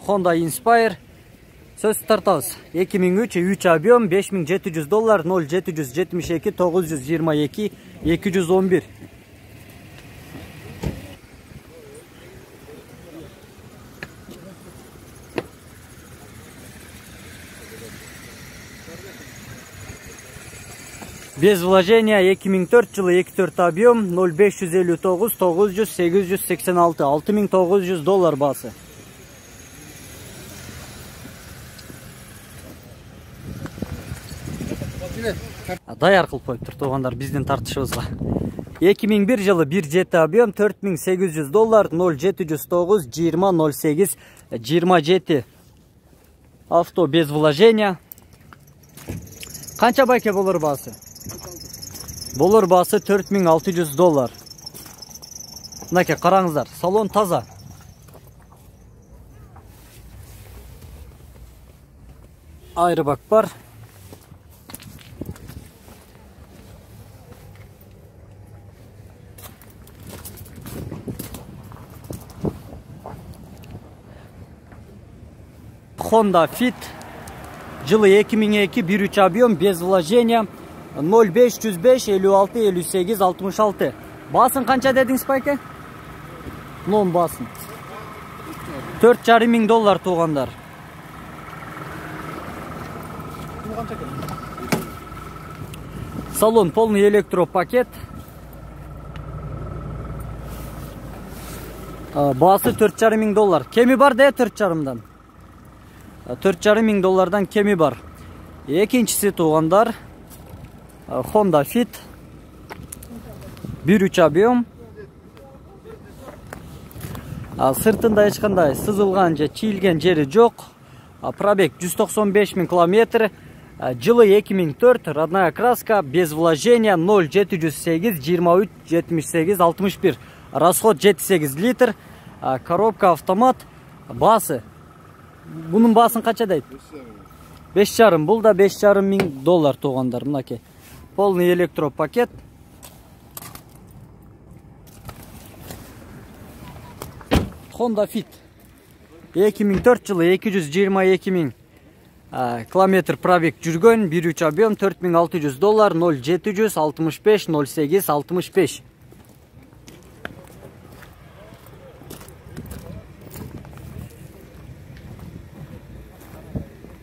Honda Inspire. Söz tartağız. 2003, 3 объем, $5700, 0772 922 211. Без вложения 2004 жылы 2-4 объем 0559 900 886 $6900 басы. Даяр кылып коюптур туугандар биздин тартышыбызга. 2001 жылы 1.7 объем $4800 0709 20 08 27. Авто без вложения. Канча байке болор басы? Болор басы $4600. Мынакей караңыздар, салон таза. Айрбак бар. Honda Fit жылы 2002 1.3 объем без вложения 0505 56 58 66. Басын канча дедиңиз байке? Нон басын. $4.500 туугандар. Салон полный электропакет. Басы $4.500. Кеми бар да $4.500'дан. $4.500'дан кеми бар. Экинчиси туугандар Honda Fit 1.3 объем. Сыртында эч кандай сызылган же чийилген жери жок. Пробег 195 000 км. Жылы 2004, родная краска, без вложения 0708 23 78 61. Расход 78 литр. Коробка автомат. Басы. Bunun басын қанша дейді? 5,5. Бұл да $5,500 туугандар. Мынакей. Полный электропакет. Honda Fit 2004 жылы 222 000 км пробег жүргөн, 1.3 объем $4600 0765 08 65.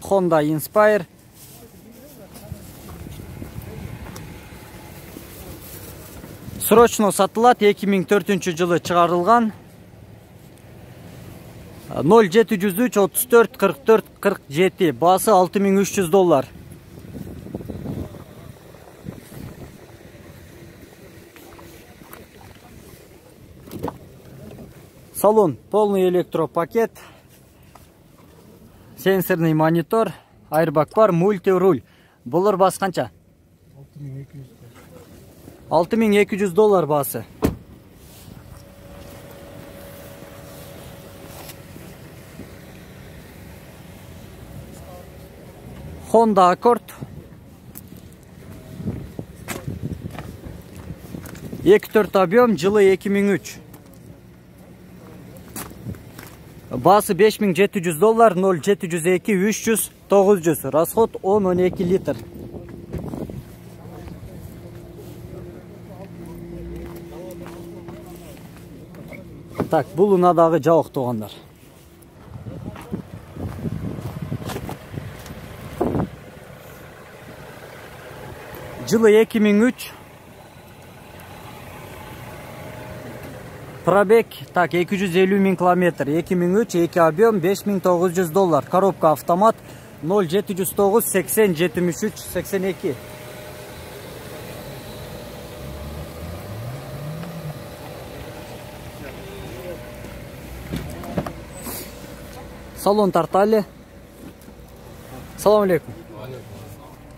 Honda Inspire. Срочно сатылат, 2004 жылы чыгарылган. 0703 34 44 47. Басы $6300. Салон полный электропакет. Сенсорный монитор, айрбак бар, мультируль. Болор басы канча? $6200 басы. Honda Accord 2.4 объем, жылы 2003. Басы $5700 0702 300 900. Расход 10-12 литр. Так, бұл ұнадагы жабық туугандар. Жылы 2003. Пробег, так, 250 000 км. 2003, 2 объем, $5900. Коробка автомат 0709 80 73 82. Салон тартали. Салам алейкум.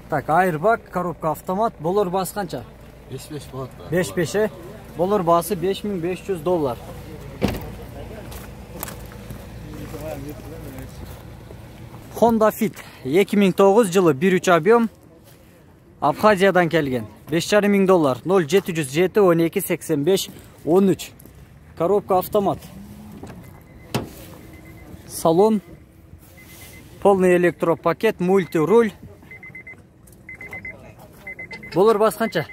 Так, айрбак, коробка автомат. Болор басы канча? 5-5 болот. 5-5, Болор басы $5500. Honda Fit 2009 жылы 1.3 объем. Абхазиядан келген. $5500 0707 12 85 13. Коробка автомат. Салон. Полный электропакет, мульти-руль. Болор басы қанша?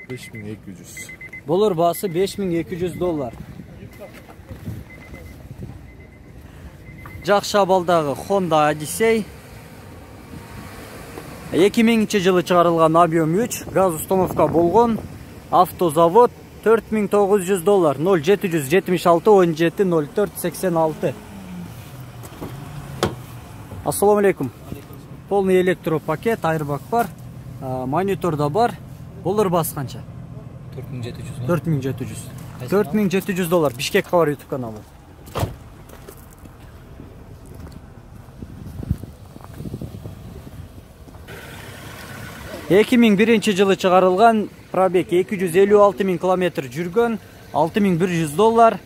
5200. Болор басы $5200. Жақшы абалдағы Honda Odyssey. 2000 жылы шығарылған объем 3, газ установка болған. Автозавод $4900, 0776 17 04 86. Ассаламу алейкум. Полный электропакет, айрбак бар, монитор да бар. Болор басы қанша? $4700. $4700. Бишкек хабар YouTube каналы. $2001 жылы шығарылған, пробег 256 000 километр жүрген, $6100.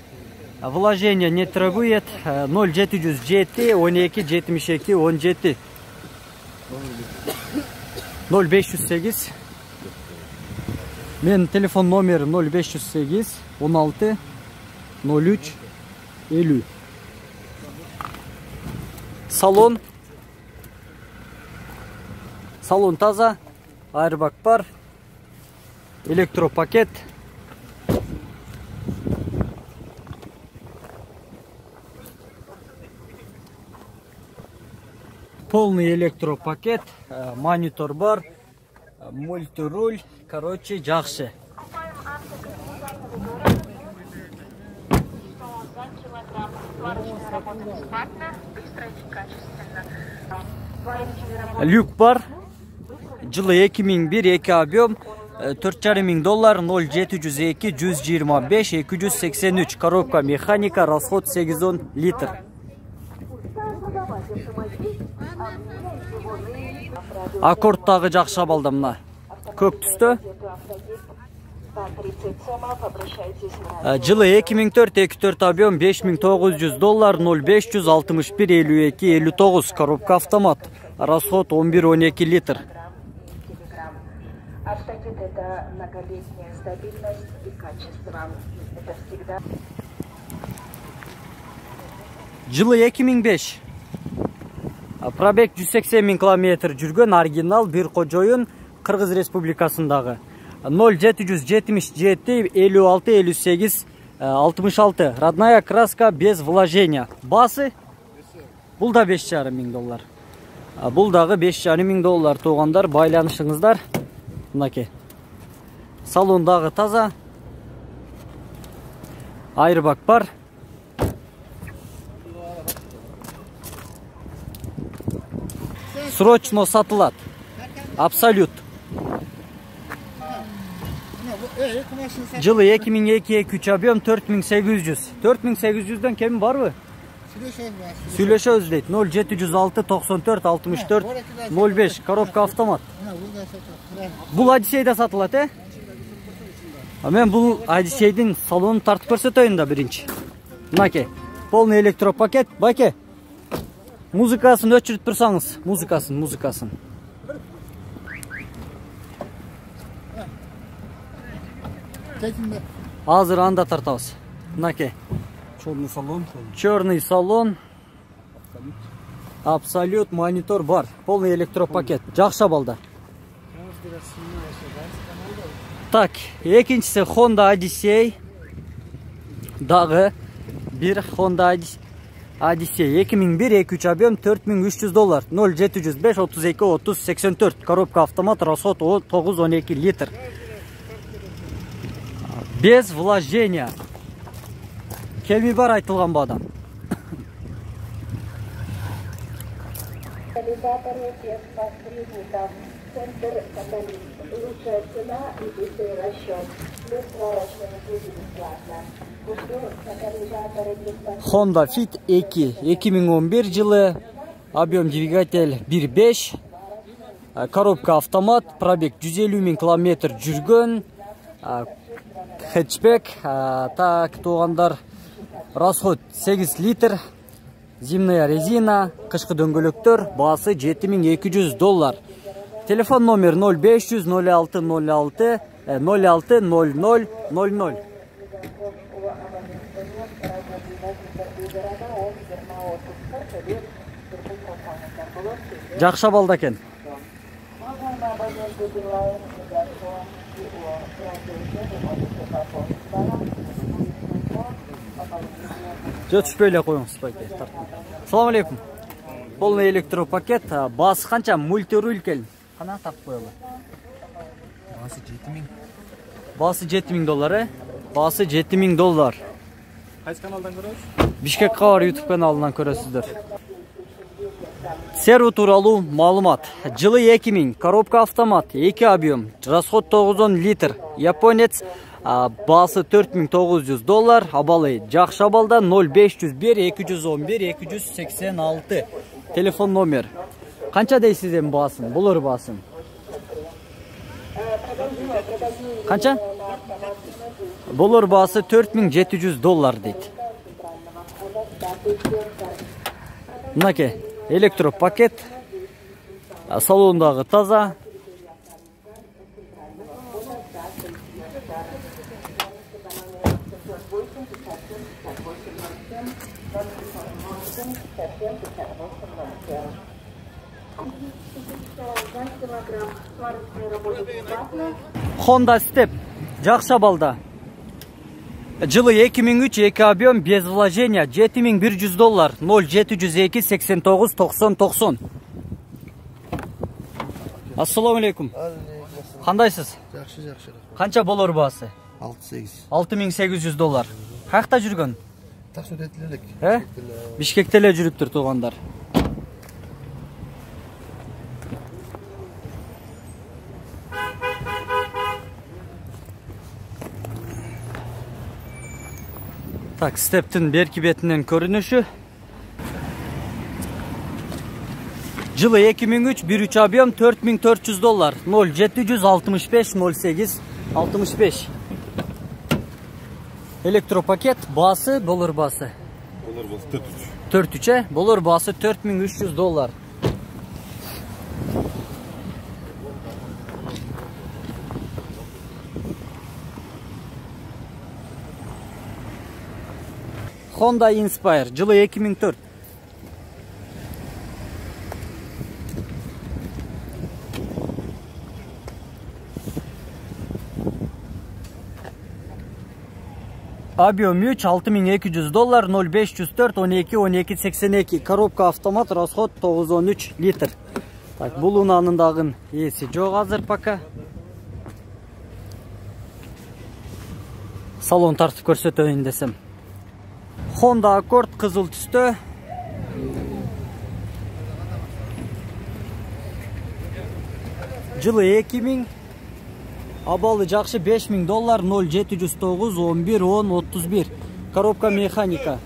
Вложение не требует, 0707 12 72 17 0508. Мен телефон номері 0508 16 03 50. Салон. Салон таза, айрбак бар, электропакет. Полный электропакет, монитор бар, мультируль, короче, жақсы. Люк бар, жылы 2001, 2 объем, $4500, 0702 125 283, коробка механика, расход 810 литр. Аккордтағы жақсы абалда мына көк түсті. Жылы 2004, 2.4 объем, $5900, 0561 52 59, коробка автомат, расход 11-12 литр. Это многолетняя стабильность и качество. Это всегда. Жылы 2005. Пробег 180 000 километр жүрген, оригинал bir қожойын Қырғыз Республикасындағы. 0777 56 58 66. Родная краска без вложения. Басы? Бұл да $5500. Бұл дағы $5500 туғандар, байланышыңыздар. Мынаке. Салондағы таза. Айрбак бар. Срочно сатылат. Абсолют. Жылы 2002-3 объем, 4800. 4800'den кем бар бы? Сүйлөшөбүз дейт. 0706 94 64 05, коробка автомат. Бул Odyssey'de сатылат, Мен бул Odyssey'дин салонун тартып көрсөтөйүн да биринчи. Мынаке. Полный электропакет. Баке. Музыкасын өчүрүп турсаңыз, музыкасын. Азыр анда тартабыз. Мынаке. Черный салон. Абсолют, монитор бар. Полный электропакет. Жақсы абалда. Так, экинчиси Honda Odyssey. Дагы бир Honda Odyssey 2001, 2.3 объем, $4300, 0705 32 30 84, коробка автомат, расход 9-12 литр. Без вложения. Кеми бар айтылған бу адам. Центр каталист. Лучшая цена и быстрый расчет. Бессрочно будет бесплатно. Honda Fit 2 2011 жылы, объем двигатель 1.5, коробка автомат, пробег 150 000 километр жүрген, хэтчбек, так туғандар, расход 8 литр, зимняя резина, қышқы дөңгөлөктөр, басы $7200. Телефон номер 0500 06 06 06 00 00. Города Омск, Вермаотов. Жакшы абалда экен. Жетишпей эле коюңуз байке. Салам алейкум. Полный электропакет. Басы канча? Мультируль келин. Кана тартып коелу. Bası 7000. Басы $7000, Басы $7000. Kaç kanaldan görüyoruz? Бишкек Кабар YouTube каналынан көрөсүздөр. Серву тууралуу маалымат. Жылы 2000, коробка автомат, 2 объем, расход 910 литр. Японец, басы $4900, абалы жакшы абалда 0501 211 286. Телефон номер. Канча дейсиз эми басын? Булар басын. Канча? Булар басы $4700 дейт. Мынаке электропакет. Салондагы таза. Honda Step жакшы абалда. Жылы 2003, 2 объем, без вложения, $7100, 0702 89 90 90. Ассаламу алейкум. Кандайсыз? Жакшы, жакшы. Канча болор басы? 6-8. $6800. Каякта жүргөн? Так сүрөтүлдүк. Бишкекте эле жүрүптүр туугандар. Так, Стептин берки бетинен көрүнүшү. Жылы 2003, 1.3 объем, $4400, 0765 08 65. Электропакет, басы, болор басы. Olur bası 4.3, болор басы $4300. Honda Inspire, жылы 2004. Объем 3, $6200, 0504 12 12 82. Коробка автомат, расход 913 литр. Так, бул унаанындагы эси жок азыр пока. Салон тартып көрсөтөйүн десем. Honda Accord кызыл түстө. Жылы 2000. Абалы жакшы $5000, 0709 11 10 31. Коробка механика.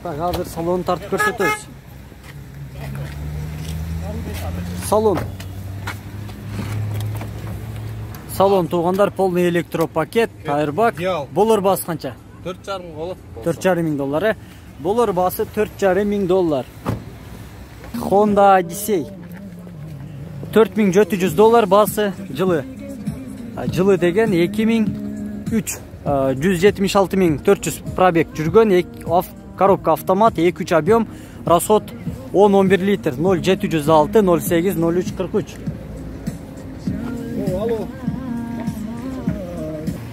Так, азыр салон тартып көрсөтөбүз. Салон. Салон туугандар, полный электропакет, айрбак. Болор басы канча? $4500. Болор басы $4500. Honda Odyssey. $4700 басы жылы. Жылы деген 2003. 176400 пробег жүргөн, коробка автомат, 2.3 объем, расход 10-11 литр, 0706 08 03 43.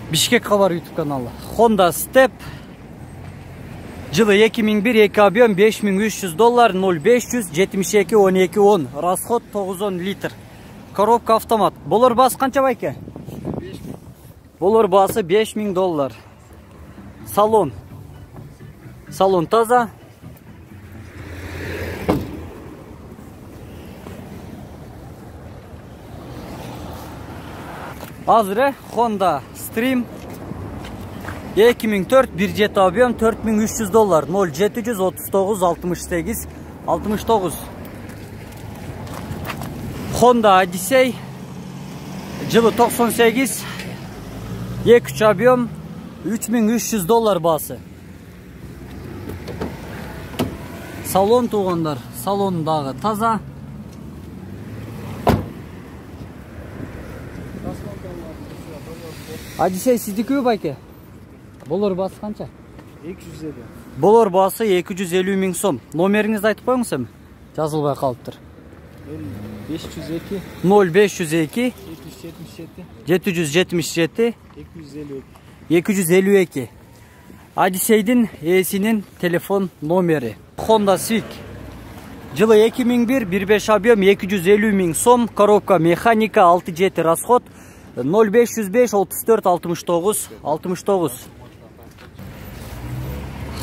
Бишкек Кабар YouTube каналы. Honda Step. Жылы 2001, 2 объем, $5300, 0500 72 12 10, расход 910 литр. Коробка автомат. Болор басы канча байке? Болор басы $5000. Салон. Салон таза. Азыр Honda Stream 2004, 1.7 объем, $4300, 0739 68 69. Honda Odyssey жылы 98, 2.3 объем, $3300 басы. Салон туугандар, салондагы таза. Odyssey сиздикиби байке? Болор басы қанша? 250. Болор басы 250 000 сом. Номеріңізді айтып қойыңыз әм? Жазылбай қалыптыр. 502 0502 777 777 252. 252. Одиссейдің ээсинин телефон номері. Honda Civic. Жылы 2001, 1.5 объем, 250 000 сом, коробка механика, 6-7 расход, 0505 34 69 69.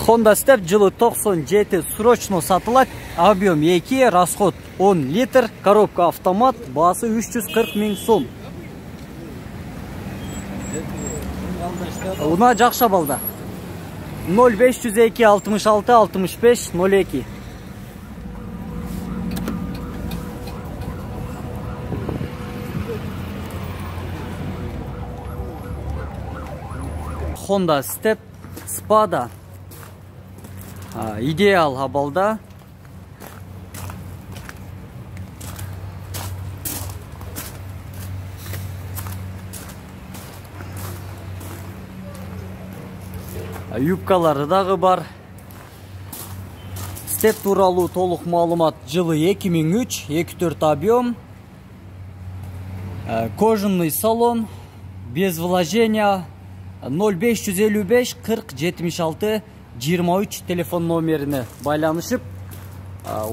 Honda Step жылы 97 срочно сатылат, объем 2, расход 10 литр, коробка автомат, басы 340 000 сом. Уна жақша балда. 0502 66 65 02. Honda Step Spada. Идеал абалда. Юбкалары дағы бар. Step туралы толық маалымат жылы 2003, 2.4 объем. Кожаный салон, без вложения. 0555 40 76 23 телефон номеріне байланышып,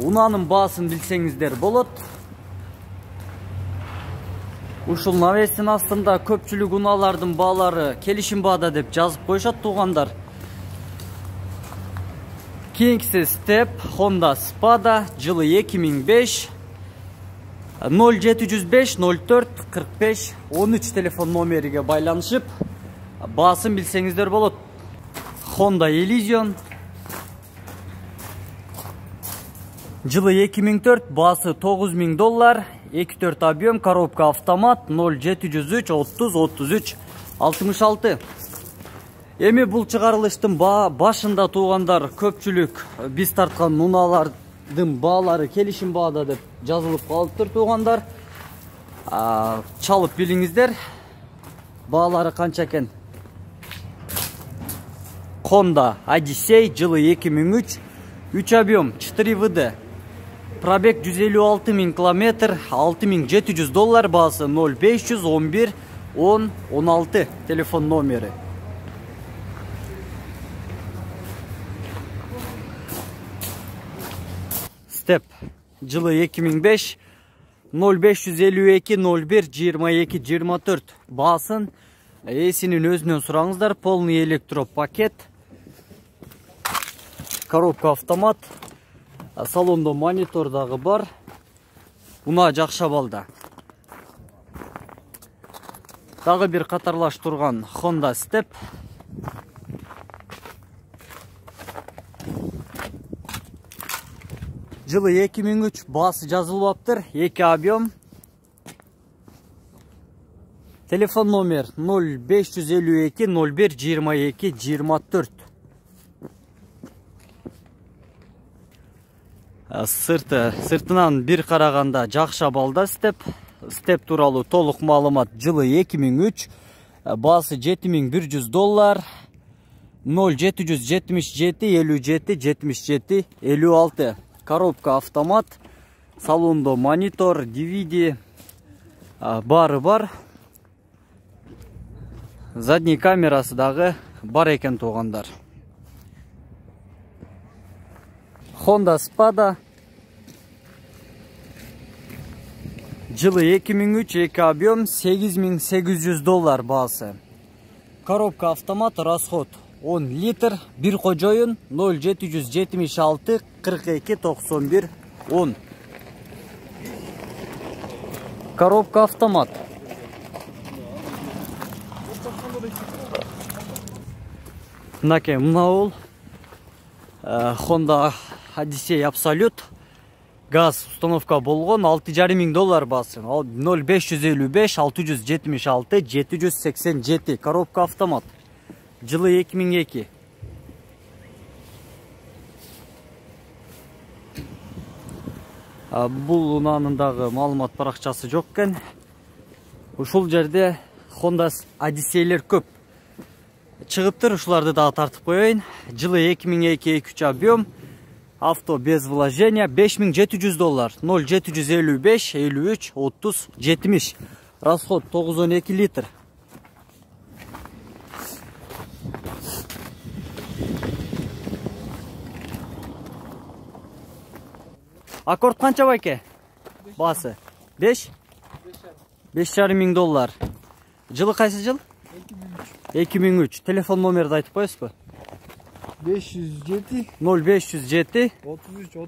унаның басын білсеңіздер болот. Ушул навестин астында көпчүлүк уналардын баалары келишим баада деп жазып коюшат тугандар. King'si Step Honda Spada жылы 2005 0705 04 45 13 телефон номериге байланышып, басын билсеңиздер болот. Honda Elysion жылы 2004, басы $9000, 2.4 объем, коробка автомат, 0703 30 33 66. Эми бул чыгарылыштын башында туугандар көпчүлүк биз тарткан унаалардын баалары келишим баада деп жазылып калыптыр туугандар. Чалып билиңиздер, баалары канча экен. Honda Odyssey жылы 2003, 3 объем, 4 ВД. Пробег 156 000 км, $6700, басы 0500 11 10 16 телефон номери. Step жылы 2005, 0552 01 22 24. Басын эсинин өзүнөн сураңыздар. Полный электропакет. Коробка автомат. Салондо монитор дагы бар. Уна жакша балда. Дагы бир катарлаш турган Honda Step. Жылы 2003, басы жазылбаптыр, 2 объем. Телефон номер 0552 01 22 24. Сыртынан бир караганда жакша балда Step. Step тууралуу толук маалымат жылы 2003, басы $7100, 0777 57 77 56. Коробка автомат, салондо монитор, DVD, бары бар. Задний камерасы дагы бар экен туугандар. Honda Spada жылы 2003, 2 объем, $8800 басы. Коробка автомат, расход 10 литр, бир кожоюн 0776 42 91 10. Коробка автомат. Мынаке мынау Honda Odyssey Absolute. Газ установка болгон, $6500 басы. 0555 676 787. Коробка автомат. Жылы 2002. Бул унаанын дагы маалымат баракчасы жок экен. Ушул жерде Honda Odyssey'лер көп. чыгыптыр, ушуларды дагы тартып коеюн. Жылы 2002-23 объем. Авто без вложения $5700. 0755 53 30 70. Расход 912 литр. Аккорд канча байке? Басы 5? $5,500. Жылы кайсы жыл? 2003. Телефон номерди айтып коесузбу? 507 0507 33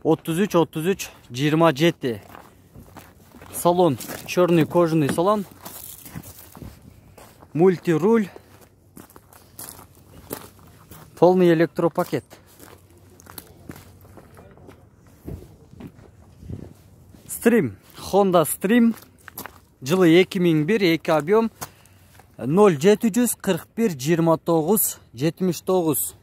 33 33 27. Салон черный кожаный салон. Мультируль. Полный электропакет. Стрим. Honda Stream. Жылы 2001, 2 объем. 0741 29 79